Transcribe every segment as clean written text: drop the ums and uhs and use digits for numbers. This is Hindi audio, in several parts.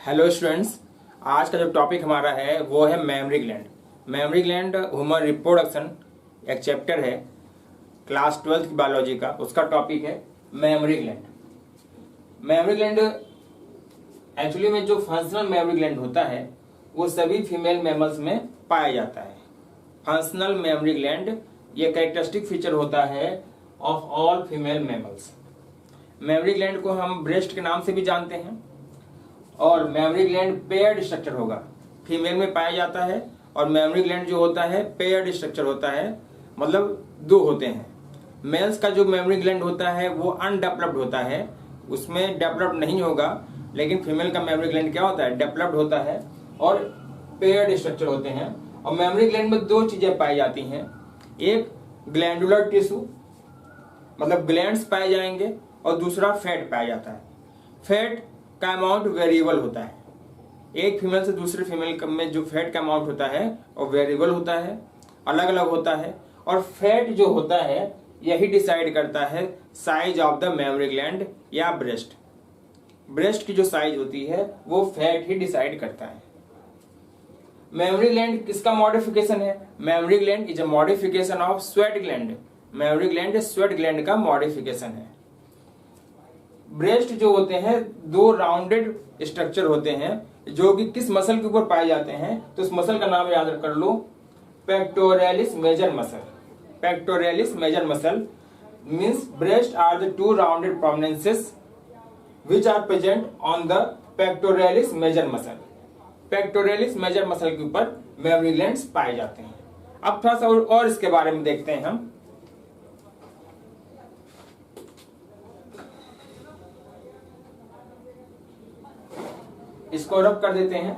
हेलो स्टूडेंट्स, आज का जो टॉपिक हमारा है वो है memory gland. Memory gland human reproduction एक चैप्टर है क्लास 12th की बायोलॉजी का, उसका टॉपिक है memory gland. Memory gland actually में जो फंक्शनल मेमोरी ग्लैंड होता है वो सभी फीमेल मैमल्स में पाया जाता है। फंक्शनल मेमोरी ग्लैंड ये कैरेक्टरिस्टिक फीचर होता है of all female mammals. Memory gland को हम ब्रेस्ट के नाम से भी जानते हैं और मेमोरी ग्लैंड पेयर्ड स्ट्रक्चर होगा, फीमेल में पाया जाता है। और मेमोरी ग्लैंड जो होता है पेयर्ड स्ट्रक्चर होता है, मतलब दो होते हैं। मेल्स का जो मेमोरी ग्लैंड होता है वो अनडेवलप्ड होता है, उसमें डेवलप्ड नहीं होगा। लेकिन फीमेल का मेमोरी ग्लैंड क्या होता है, डेवलप्ड होता है और पेयर्ड स्ट्रक्चर होते हैं। और मेमोरी ग्लैंड में दो चीजें पाई जाती हैं, एक ग्लैंडुलर टिश्यू मतलब ग्लैंड्स पाए जाएंगे और दूसरा फैट पाया जाता है। फैट का अमाउंट वेरिएबल होता है, एक फीमेल से दूसरे फीमेल में जो फैट का अमाउंट होता है वो वेरिएबल होता है, अलग अलग होता है। और फैट जो होता है यही डिसाइड करता है size of the memory gland या ब्रेस्ट। ब्रेस्ट की जो साइज होती है वो फैट ही डिसाइड करता है। मेमोरी ग्लैंड किसका मॉडिफिकेशन है? Memory gland is a modification of sweat gland. Memory gland sweat gland का मॉडिफिकेशन है। ब्रेस्ट जो होते हैं दो राउंडेड स्ट्रक्चर होते हैं जो कि किस मसल के ऊपर पाए जाते हैं, तो उस मसल का नाम याद कर लो, pectoralis major muscle. Pectoralis major muscle means breast are the two rounded prominences which are present on the pectoralis major muscle। Pectoralis major muscle के ऊपर मेमोरी ग्लैंड्स पाए जाते हैं। अब थोड़ा सा और इसके बारे में देखते हैं हम। इसको रब कर देते हैं।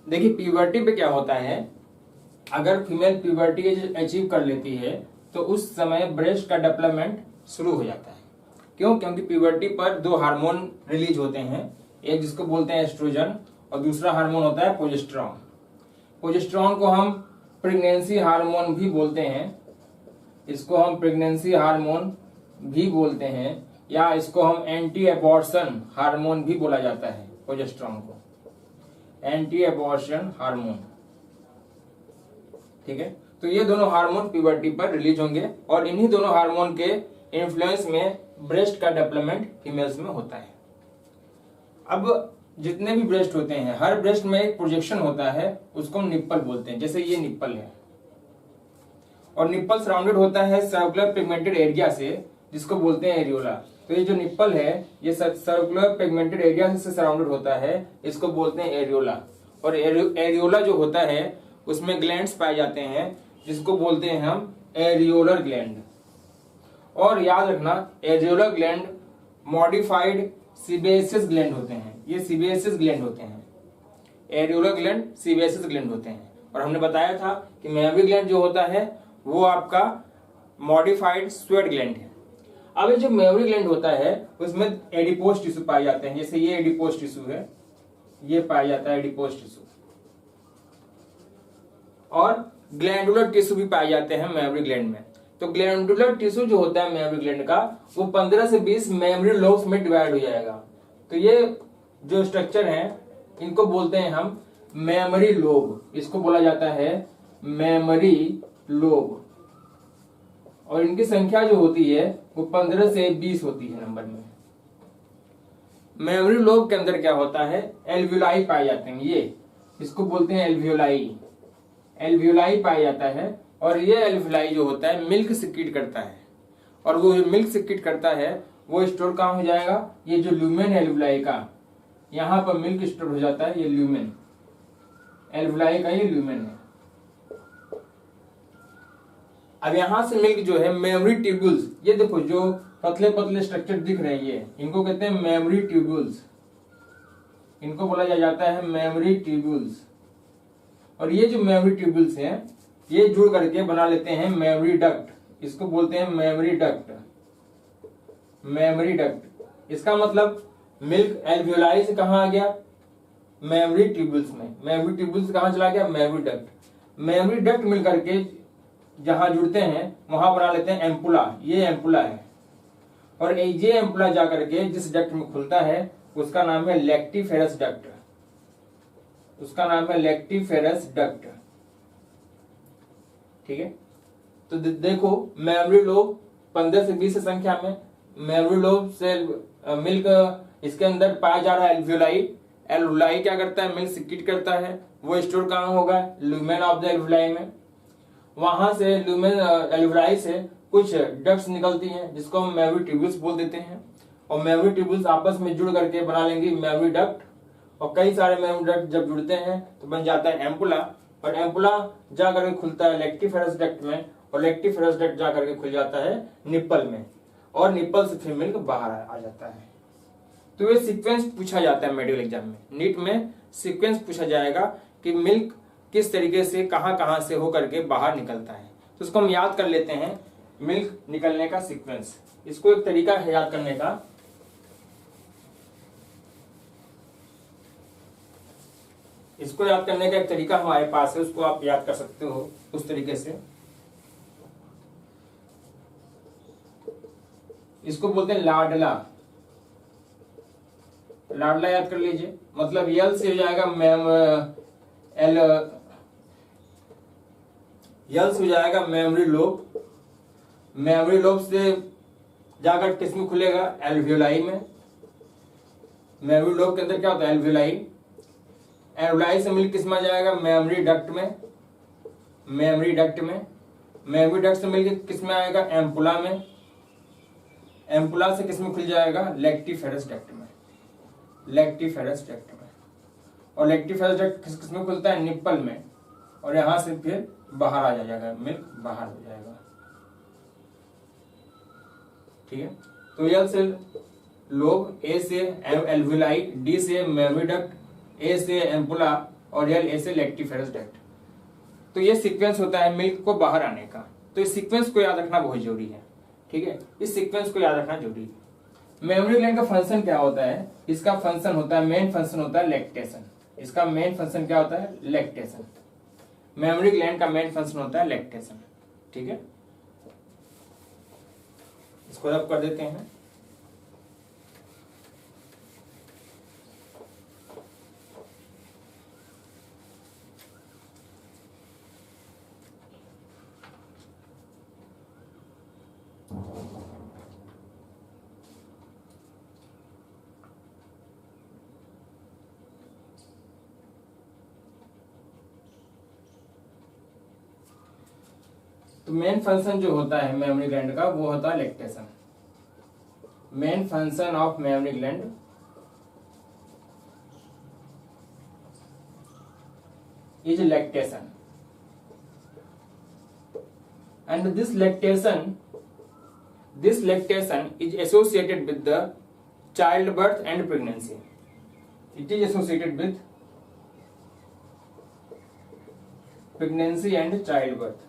देखिए प्यूबर्टी पे क्या होता है, अगर फीमेल प्यूबर्टी अचीव कर लेती है तो उस समय ब्रेस्ट का डेवलपमेंट शुरू हो जाता है। क्यों? क्योंकि प्यूबर्टी पर दो हार्मोन रिलीज होते हैं, एक जिसको बोलते हैं एस्ट्रोजन और दूसरा हार्मोन होता है प्रोजेस्टेरॉन। प्रोजेस्टेरॉन को हम प्रेगनेंसी हार्मोन भी बोलते हैं, इसको हम प्रेगनेंसी हार्मोन भी बोलते हैं, या इसको हम एंटी एबॉर्शन हार्मोन भी बोला जाता है। प्रोजेस्टेरॉन को एंटी एबॉर्शन हार्मोन, ठीक है। तो ये दोनों हार्मोन प्यूबर्टी पर रिलीज होंगे और इन्हीं दोनों हार्मोन के इन्फ्लुएंस में ब्रेस्ट का डेवलपमेंट फीमेल्स में होता है। अब जितने भी ब्रेस्ट होते हैं, हर ब्रेस्ट में एक प्रोजेक्शन होता है, उसको निप्पल बोलते हैं। जैसे ये निप्पल है और निप्पल सराउंडेड होता है सर्कुलर पिगमेंटेड एरिया से, जिसको बोलते हैं एरियोला। तो ये जो निप्पल है ये सर्कुलर पिगमेंटेड एरिया से सराउंडेड होता है, इसको बोलते हैं एरियोला। और एरियोला जो होता है उसमें ग्लैंड्स पाए जाते हैं जिसको बोलते हैं हम एरियोलर ग्लैंड। और याद रखना areolar gland modified sebaceous gland होते हैं, ये सीबेसियस ग्लैंड होते हैं। एरियोलर ग्लैंड सीबेसियस ग्लैंड होते हैं। और हमने बताया था कि मेमोरी ग्लैंड जो होता है वो आपका मॉडिफाइड स्वेट ग्लैंड है। अब ये जो मेमोरी ग्लैंड होता है उसमें एडिपोज टिश्यू पाए जाते हैं। जैसे ये एडिपोज टिश्यू है, ये पाया जाता है एडिपोज टिश्यू। और ग्लैंडुलर टिश्यू भी पाए जाते हैं मेमोरी ग्लैंड में। तो ग्लैंडुलर टिश्यू जो होता है मेमोरी ग्लैंड का वो 15 से 20 मेमोरी लोब्स में डिवाइड हो जाएगा। तो ये जो स्ट्रक्चर है इनको बोलते हैं हम मेमोरी लोब, इसको बोला जाता है मेमोरी लोब। और इनकी संख्या जो होती है वो 15 से 20 होती है नंबर में। मेमोरी लोब के अंदर क्या होता है, एल्वियोलाई पाए जाते हैं, ये इसको बोलते हैं एल्वियोलाई। एल्वियोलाई पाया जाता है और ये एल्वियोलाई जो होता है मिल्क सिक्रीट करता है। और वो मिल्क सिक्रीट करता है वो स्टोर कहाँ हो जाएगा, ये जो ल्यूमेन एल्वियोलाई का यहाँ पर मिल्क स्टोर हो जाता है, ये ल्यूमेन एल्वियोलाई का ये ल्यूमेन है। अब यहां से मिल्क जो है मेमोरी ट्यूब्यूल्स, ये देखो जो पतले पतले स्ट्रक्चर दिख रहे हैं ये इनको कहते हैं मेमोरी ट्यूब्यूल्स, इनको बोला जाता है मेमोरी ट्यूब्यूल्स। और ये जो मेमोरी ट्यूब्यूल्स हैं ये जुड़ करके बना लेते हैं मेमोरी डक्ट, इसको बोलते हैं मेमोरी डक्ट। मेमोरी डक्ट इसका मतलब मिल्क एल्वियोलाई से कहाँ आ गया, मेमोरी ट्यूबुल्स में, मेमोरी ट्यूबुल्स कहाँ चला गया, मेमोरी डक्ट। मेमोरी डक्ट मिलकर के जहां जुड़ते हैं वहां बना लेते हैं एम्पुला, ये एम्पुला है। और ये एम्पुला जाकर के जिस डक्ट में खुलता है उसका नाम है लैक्टिफेरस डक्ट, उसका नाम है लैक्टिफेरस डक्ट। ठीक है, तो देखो मेमोरी लोब 15 से 20 संख्या में, मेमोरी लोब से मिल्क इसके अंदर पाया जा रहा है एल्वियोलाई। एल्वियोलाई क्या करता है, मिल्क सिक्रीट करता है, वो स्टोर कहाँ होगा, लुमेन ऑफ द एल्वियोलाई में। वहां से लुमेन एल्वियोलाई से कुछ डक्ट्स निकलती हैं जिसको हम मेमोरी ट्यूब्यूल्स बोल देते हैं, और मेमोरी ट्यूब्यूल्स आपस में जुड़ करके बना लेंगे मेमोरी डक्ट। और कई सारे मेमोरी डक्ट जब जुड़ते हैं तो बन जाता है एम्पुला, और एम्पुला जा करके खुलता है लैक्टिफेरस डक्ट में, और लैक्टिफेरस डक्ट जा करके खुल जाता है निप्पल में, और निप्पल से फिर मिल्क बाहर आ जाता है। तो ये सीक्वेंस पूछा जाता है मेडिकल एग्जाम में, नीट में सीक्वेंस पूछा जाएगा कि मिल्क किस तरीके से कहां से होकर के बाहर निकलता है। तो उसको हम याद कर लेते हैं, मिल्क निकलने का सीक्वेंस। इसको एक तरीका है याद करने का, इसको याद करने का एक तरीका हमारे पास है, उसको आप याद कर सकते हो उस तरीके से। इसको बोलते हैं लाडला, लाडला याद कर लीजिए। मतलब यल से हो जाएगा यल से हो जाएगा मेमोरी लोब, मेमोरी लोब से जाकर किसमें खुलेगा, एल्वियोलाई में। मेमोरी लोब के अंदर क्या होता है, एल्वियोलाई। एल्वियोलाई से मिल किस में जाएगा, मेमोरी डक्ट में, मेमोरी डक्ट में। मेमोरी डक्ट से मिलकर किस में आएगा, एम्पुला में। एम्पुला से किस में खुल जाएगा, लैक्टिफेरस डक्ट में, लैक्टिफेरस डक्ट में। और लैक्टिफेरस डक्ट किस में खुलता है, निप्पल में, और यहां से फिर बाहर आ जाएगा, मिल्क बाहर हो जाएगा। ठीक है, तो यल से लोब, ए से एल्वियोलाई, डी से मेमोरी डक्ट, ए से एम्पुला, और यल ए से लैक्टिफेरस डक्ट। तो ये सीक्वेंस होता है मिल्क को बाहर आने का। तो इस सीक्वेंस को याद रखना बहुत जरूरी है। ठीक है, इस सीक्वेंस को याद रखना जरूरी है। मेमोरी ग्लैंड का फंक्शन क्या होता है, इसका फंक्शन होता है, मेन फंक्शन होता है लैक्टेशन। इसका मेन फंक्शन क्या होता है, लैक्टेशन। मेमोरी ग्लैंड का मेन फंक्शन होता है लैक्टेशन। ठीक है, इसको रब कर देते हैं। तो मेन फंक्शन जो होता है मेमोरी ग्लैंड का वो होता है lactation. Main function of memory gland is lactation, and this lactation is associated with the childbirth and pregnancy. It is associated with pregnancy and childbirth,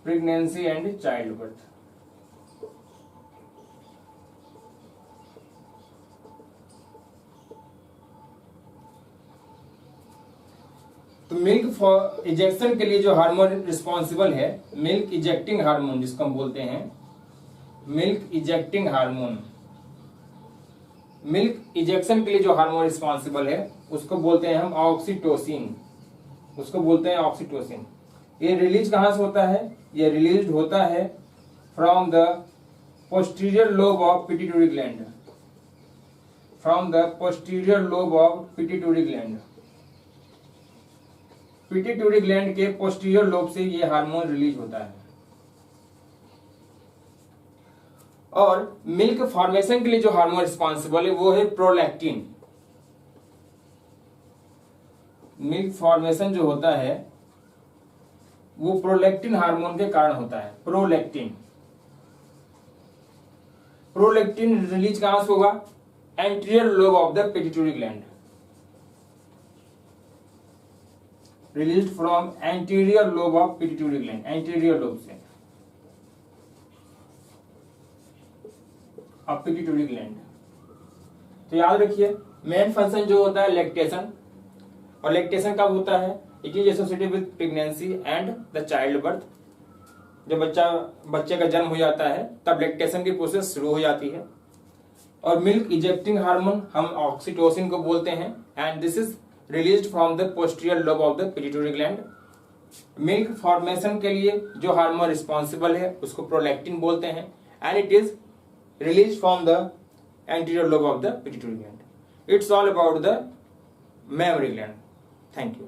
pregnancy and childbirth. तो मिल्क फॉर इजेक्शन के लिए जो हार्मोन रिस्पॉन्सिबल है, मिल्क इजेक्टिंग हार्मोन जिसको हम बोलते हैं, milk ejecting hormone, milk ejection के लिए जो हार्मोन रिस्पॉन्सिबल है उसको बोलते हैं हम ऑक्सीटोसिन, उसको बोलते हैं ऑक्सीटोसिन। ये रिलीज कहां से होता है, ये रिलीज होता है from the posterior lobe of pituitary gland, from the posterior lobe of pituitary gland. Pituitary gland के पोस्टीरियर लोब से ये हार्मोन रिलीज होता है। और मिल्क फॉर्मेशन के लिए जो हार्मोन रिस्पॉन्सिबल है वो है प्रोलैक्टिन। मिल्क फॉर्मेशन जो होता है वो प्रोलैक्टिन हार्मोन के कारण होता है। प्रोलैक्टिन, प्रोलैक्टिन रिलीज कहां से होगा, anterior lobe of the pituitary gland, released from anterior lobe of pituitary gland, anterior lobe से। Of pituitary gland. तो याद रखिए मेन फंक्शन जो होता है लैक्टेशन, और लैक्टेशन कब होता है? It is associated with pregnancy and the child birth. जब बच्चे का जन्म हो जाता है तब लैक्टेशन की प्रोसेस शुरू हो जाती है। और मिल्क इजेक्टिंग हार्मोन हम ऑक्सीटोसिन को बोलते हैं, and this is released from the posterior lobe of the pituitary gland. Milk formation के लिए जो हार्मोन रिस्पॉन्सिबल है उसको प्रोलैक्टिन बोलते हैं, and it is release from the anterior lobe of the pituitary gland. It's all about the memory gland. Thank you.